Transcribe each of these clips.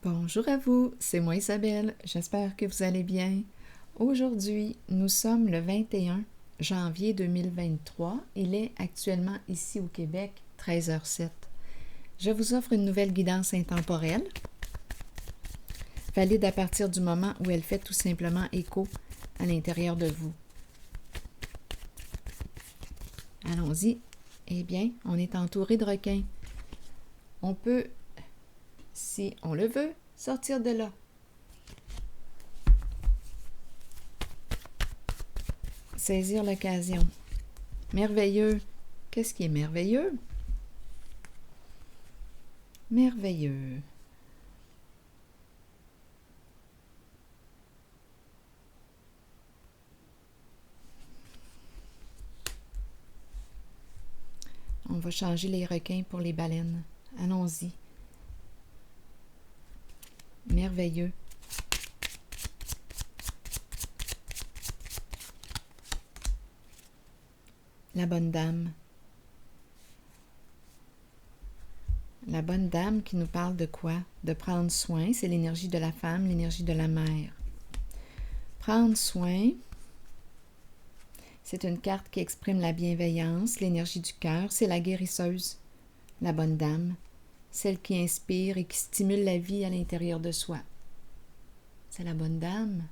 Bonjour à vous, c'est moi Isabelle, j'espère que vous allez bien. Aujourd'hui, nous sommes le 21 janvier 2023. Il est actuellement ici au Québec, 13h07. Je vous offre une nouvelle guidance intemporelle, valide à partir du moment où elle fait tout simplement écho à l'intérieur de vous. Allons-y. Eh bien, on est entouré de requins. On peut, si on le veut, sortir de là. Saisir l'occasion. Merveilleux. Qu'est-ce qui est merveilleux? Merveilleux. On va changer les requins pour les baleines. Allons-y. Merveilleux. La bonne dame. La bonne dame qui nous parle de quoi? De prendre soin, c'est l'énergie de la femme, l'énergie de la mère. Prendre soin, c'est une carte qui exprime la bienveillance, l'énergie du cœur, c'est la guérisseuse, la bonne dame, celle qui inspire et qui stimule la vie à l'intérieur de soi. C'est la bonne dame,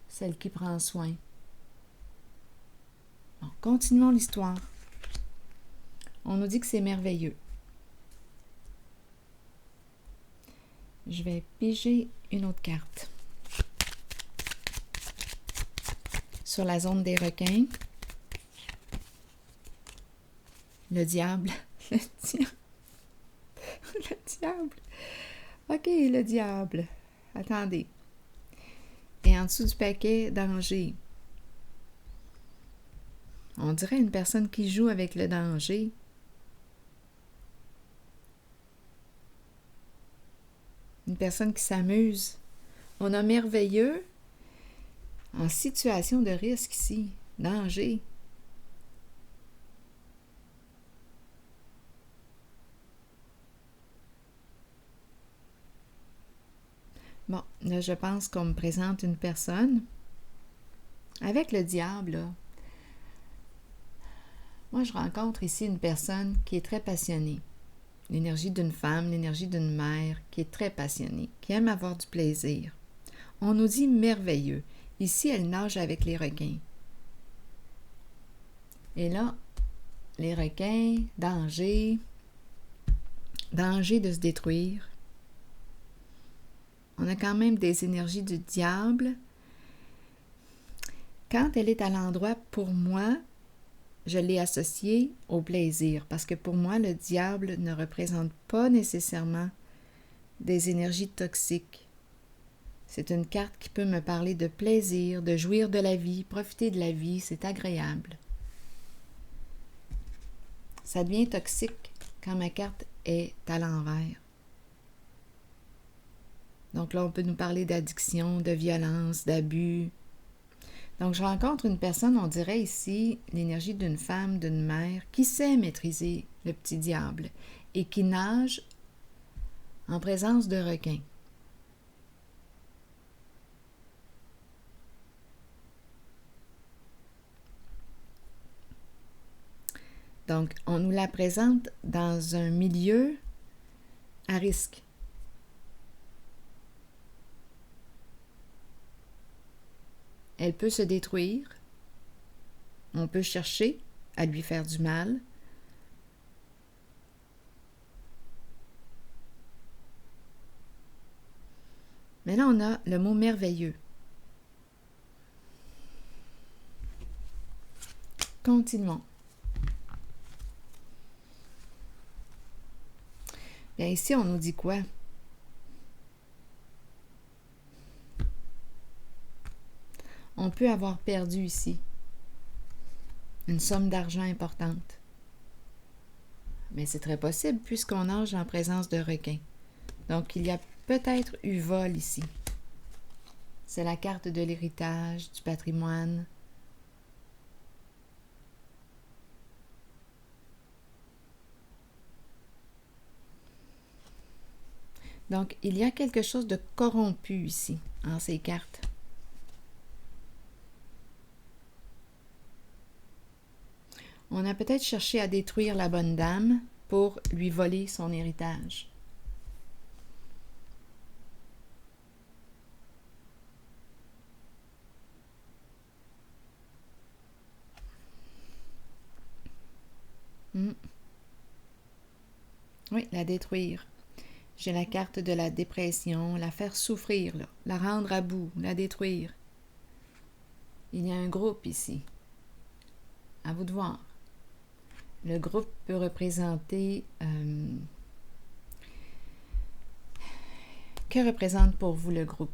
celle qui prend soin. Bon, continuons l'histoire. On nous dit que c'est merveilleux. Je vais piger une autre carte. Sur la zone des requins, le diable, le diable. Ok, le diable. Attendez. Et en dessous du paquet, danger. On dirait une personne qui joue avec le danger. Une personne qui s'amuse. On a merveilleux en situation de risque ici. Danger. Bon, là, je pense qu'on me présente une personne avec le diable, là. Moi, je rencontre ici une personne qui est très passionnée. L'énergie d'une femme, l'énergie d'une mère qui est très passionnée, qui aime avoir du plaisir. On nous dit merveilleux. Ici, elle nage avec les requins. Et là, les requins, danger de se détruire. On a quand même des énergies du diable. Quand elle est à l'endroit, pour moi, je l'ai associée au plaisir, parce que pour moi, le diable ne représente pas nécessairement des énergies toxiques. C'est une carte qui peut me parler de plaisir, de jouir de la vie, profiter de la vie, c'est agréable. Ça devient toxique quand ma carte est à l'envers. Donc là, on peut nous parler d'addiction, de violence, d'abus. Donc, je rencontre une personne, on dirait ici, l'énergie d'une femme, d'une mère, qui sait maîtriser le petit diable et qui nage en présence de requins. Donc, on nous la présente dans un milieu à risque. Elle peut se détruire. On peut chercher à lui faire du mal. Mais là, on a le mot merveilleux. Continuons. Bien, ici, on nous dit quoi? On peut avoir perdu ici une somme d'argent importante. Mais c'est très possible puisqu'on nage en présence de requins. Donc, il y a peut-être eu vol ici. C'est la carte de l'héritage, du patrimoine. Donc, il y a quelque chose de corrompu ici, en ces cartes. On a peut-être cherché à détruire la bonne dame pour lui voler son héritage. Oui, la détruire. J'ai la carte de la dépression, la faire souffrir, là, la rendre à bout, la détruire. Il y a un groupe ici. À vous de voir. Le groupe peut représenter... que représente pour vous le groupe?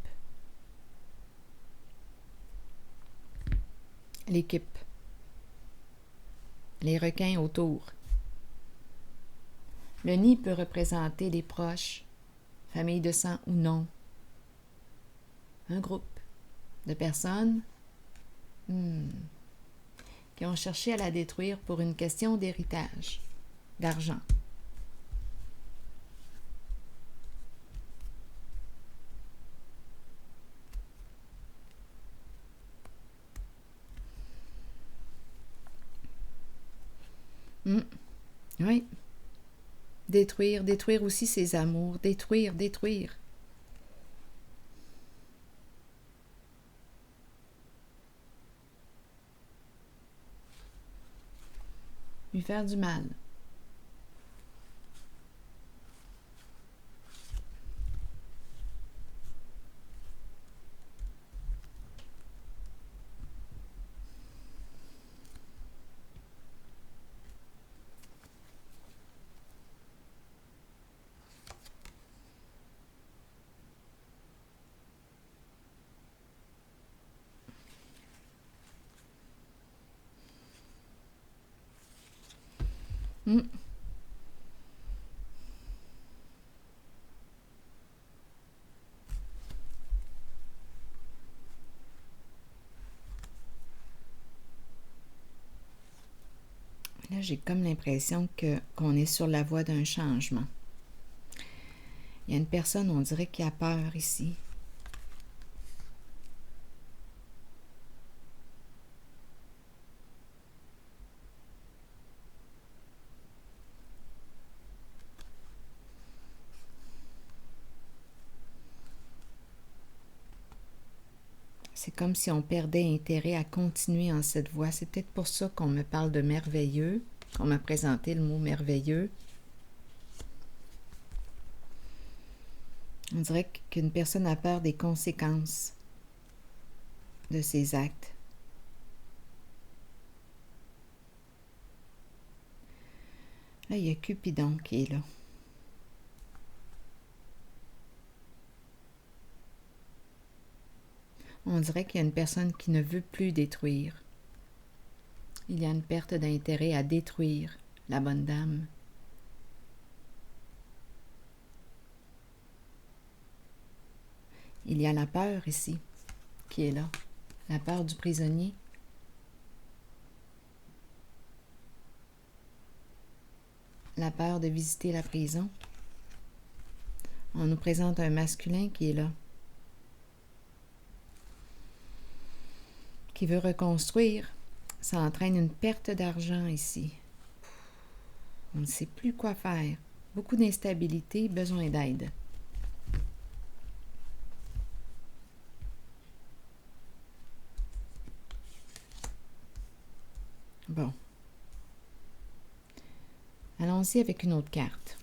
L'équipe. Les requins autour. Le nid peut représenter les proches, famille de sang ou non. Un groupe de personnes qui ont cherché à la détruire pour une question d'héritage, d'argent. Oui. Détruire, détruire aussi ses amours, détruire, détruire. Lui faire du mal. Là, j'ai comme l'impression qu'on est sur la voie d'un changement. Il y a une personne, on dirait, qui a peur ici. C'est comme si on perdait intérêt à continuer en cette voie. C'est peut-être pour ça qu'on me parle de merveilleux, qu'on m'a présenté le mot merveilleux. On dirait qu'une personne a peur des conséquences de ses actes. Là, il y a Cupidon qui est là. On dirait qu'il y a une personne qui ne veut plus détruire. Il y a une perte d'intérêt à détruire la bonne dame. Il y a la peur ici, qui est là. La peur du prisonnier. La peur de visiter la prison. On nous présente un masculin qui est là. Qui veut reconstruire. Ça entraîne une perte d'argent ici. On ne sait plus quoi faire. Beaucoup d'instabilité, besoin d'aide. Bon. Allons-y avec une autre carte.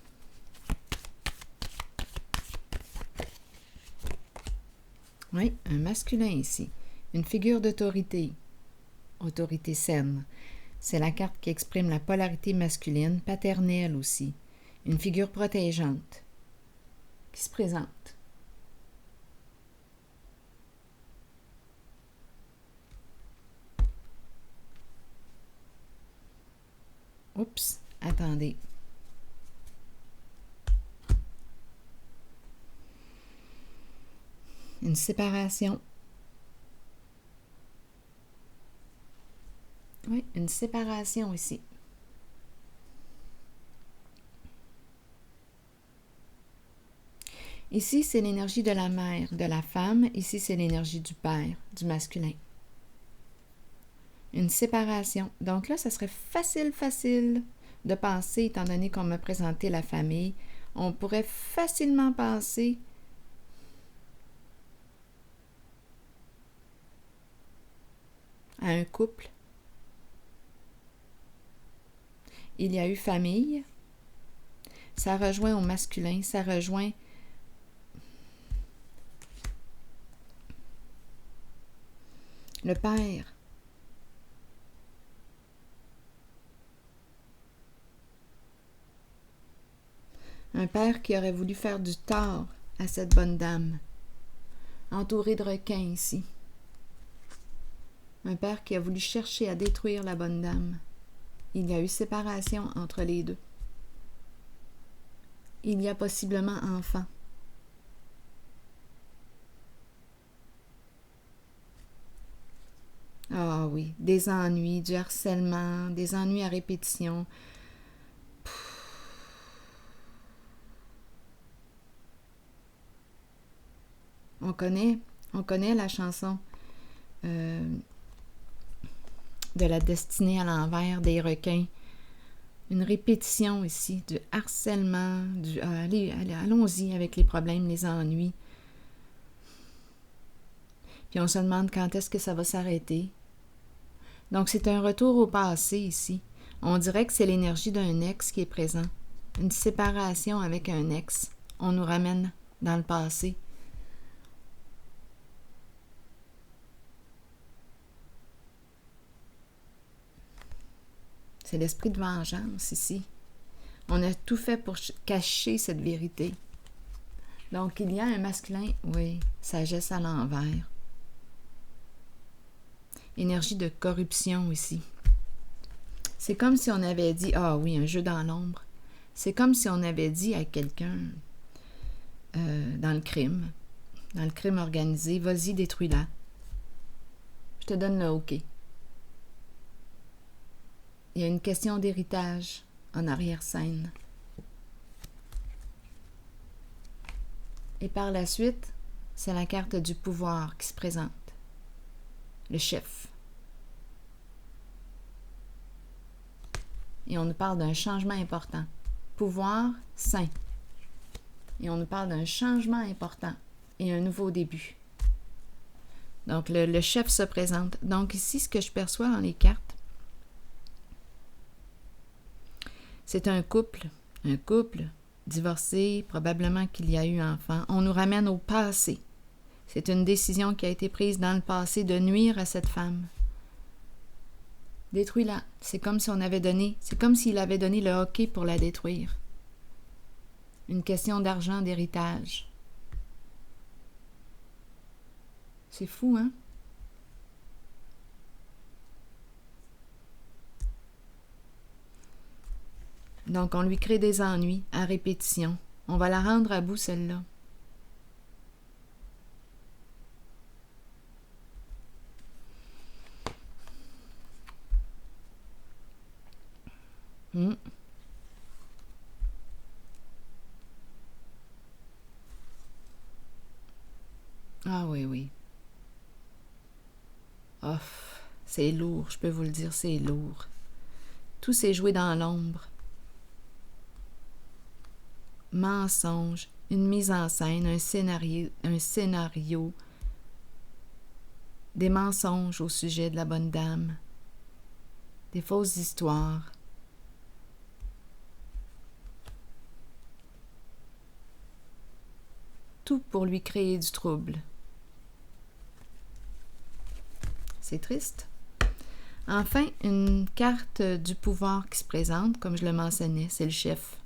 Oui, un masculin ici. Une figure d'autorité. Autorité saine. C'est la carte qui exprime la polarité masculine, paternelle aussi. Une figure protégeante qui se présente. Oups, attendez. Une séparation. Oui, une séparation ici. Ici, c'est l'énergie de la mère, de la femme. Ici, c'est l'énergie du père, du masculin. Une séparation. Donc là, ça serait facile de penser, étant donné qu'on m'a présenté la famille, on pourrait facilement penser à un couple. Il y a eu famille. Ça rejoint au masculin, ça rejoint le père. Un père qui aurait voulu faire du tort à cette bonne dame, entouré de requins ici. Un père qui a voulu chercher à détruire la bonne dame. Il y a eu séparation entre les deux. Il y a possiblement enfant. Ah oui, des ennuis, du harcèlement, des ennuis à répétition. On connaît la chanson de la destinée à l'envers des requins. Une répétition ici, du harcèlement, allons-y avec les problèmes, les ennuis. Puis on se demande quand est-ce que ça va s'arrêter. Donc c'est un retour au passé ici. On dirait que c'est l'énergie d'un ex qui est présent. Une séparation avec un ex. On nous ramène dans le passé. C'est l'esprit de vengeance ici. On a tout fait pour cacher cette vérité. Donc, il y a un masculin, oui, sagesse à l'envers. Énergie de corruption ici. C'est comme si on avait dit, ah oui, un jeu dans l'ombre. C'est comme si on avait dit à quelqu'un dans le crime organisé, vas-y, détruis-la. Je te donne le OK. Il y a une question d'héritage en arrière-scène. Et par la suite, c'est la carte du pouvoir qui se présente. Le chef. Et on nous parle d'un changement important. Pouvoir sain. Et on nous parle d'un changement important et un nouveau début. Donc, le chef se présente. Donc, ici, ce que je perçois dans les cartes, c'est un couple divorcé, probablement qu'il y a eu enfant. On nous ramène au passé. C'est une décision qui a été prise dans le passé de nuire à cette femme. Détruis-la. C'est comme si on avait donné, c'est comme s'il avait donné le hockey pour la détruire. Une question d'argent, d'héritage. C'est fou, hein? Donc, on lui crée des ennuis à répétition. On va la rendre à bout, celle-là. Ah oui, oui. Oh, c'est lourd, je peux vous le dire, c'est lourd. Tout s'est joué dans l'ombre. Mensonge, une mise en scène, un scénario, des mensonges au sujet de la bonne dame, des fausses histoires. Tout pour lui créer du trouble. C'est triste. Enfin, une carte du pouvoir qui se présente, comme je le mentionnais, c'est le chef.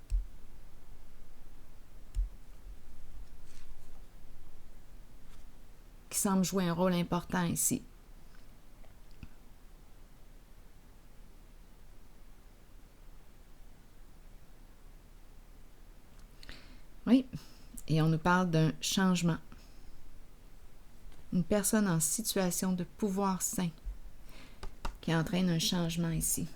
Qui semble jouer un rôle important ici. Oui, et on nous parle d'un changement. Une personne en situation de pouvoir sain qui entraîne un changement ici.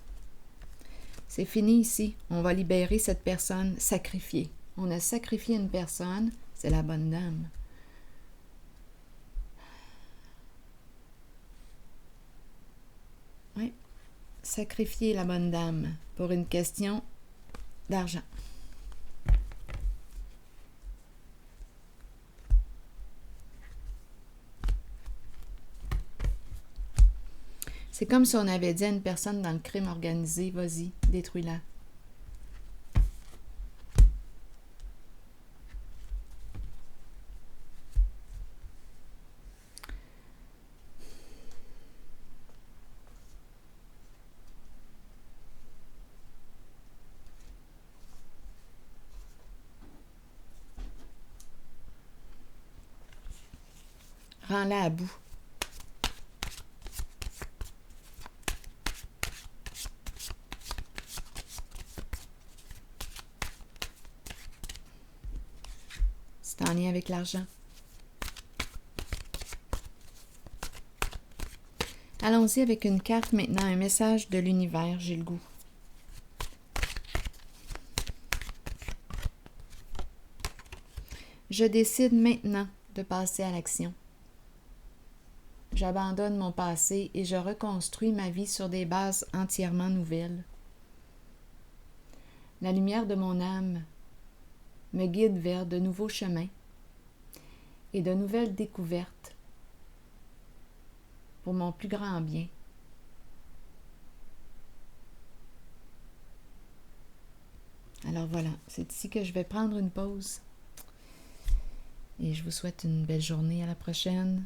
C'est fini ici. On va libérer cette personne sacrifiée. On a sacrifié une personne. C'est la bonne dame. Oui, sacrifier la bonne dame pour une question d'argent. C'est comme si on avait dit à une personne dans le crime organisé, vas-y, détruis-la. Rends-la à bout. C'est en lien avec l'argent. Allons-y avec une carte maintenant, un message de l'univers, j'ai le goût. Je décide maintenant de passer à l'action. J'abandonne mon passé et je reconstruis ma vie sur des bases entièrement nouvelles. La lumière de mon âme me guide vers de nouveaux chemins et de nouvelles découvertes pour mon plus grand bien. Alors voilà, c'est ici que je vais prendre une pause et je vous souhaite une belle journée. À la prochaine.